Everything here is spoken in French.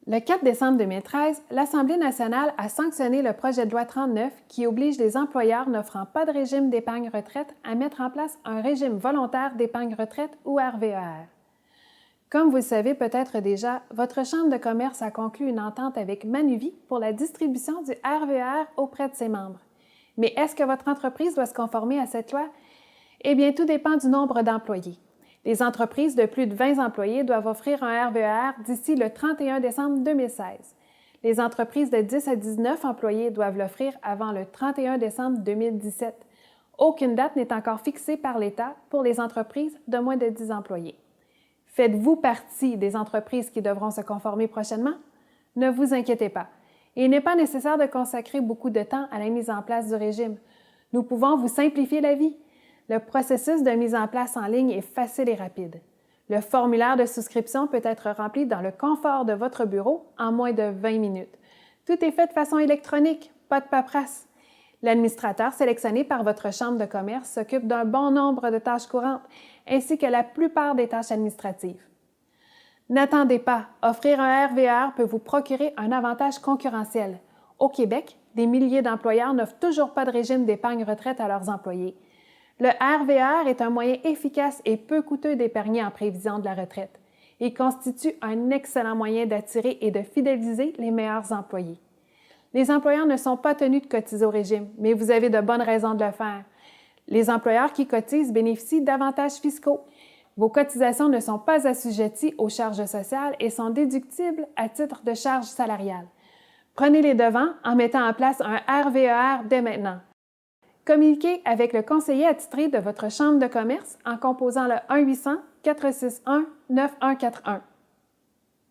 Le 4 décembre 2013, l'Assemblée nationale a sanctionné le projet de loi 39 qui oblige les employeurs n'offrant pas de régime d'épargne retraite à mettre en place un régime volontaire d'épargne retraite ou RVER. Comme vous le savez peut-être déjà, votre Chambre de commerce a conclu une entente avec Manuvie pour la distribution du RVER auprès de ses membres. Mais est-ce que votre entreprise doit se conformer à cette loi? Eh bien, tout dépend du nombre d'employés. Les entreprises de plus de 20 employés doivent offrir un RVER d'ici le 31 décembre 2016. Les entreprises de 10 à 19 employés doivent l'offrir avant le 31 décembre 2017. Aucune date n'est encore fixée par l'État pour les entreprises de moins de 10 employés. Faites-vous partie des entreprises qui devront se conformer prochainement? Ne vous inquiétez pas. Il n'est pas nécessaire de consacrer beaucoup de temps à la mise en place du régime. Nous pouvons vous simplifier la vie. Le processus de mise en place en ligne est facile et rapide. Le formulaire de souscription peut être rempli dans le confort de votre bureau en moins de 20 minutes. Tout est fait de façon électronique, pas de paperasse. L'administrateur sélectionné par votre chambre de commerce s'occupe d'un bon nombre de tâches courantes, ainsi que la plupart des tâches administratives. N'attendez pas, offrir un RVER peut vous procurer un avantage concurrentiel. Au Québec, des milliers d'employeurs n'offrent toujours pas de régime d'épargne retraite à leurs employés. Le RVER est un moyen efficace et peu coûteux d'épargner en prévision de la retraite. Il constitue un excellent moyen d'attirer et de fidéliser les meilleurs employés. Les employeurs ne sont pas tenus de cotiser au régime, mais vous avez de bonnes raisons de le faire. Les employeurs qui cotisent bénéficient d'avantages fiscaux. Vos cotisations ne sont pas assujetties aux charges sociales et sont déductibles à titre de charges salariales. Prenez les devants en mettant en place un RVER dès maintenant. Communiquez avec le conseiller attitré de votre chambre de commerce en composant le 1-800-461-9141.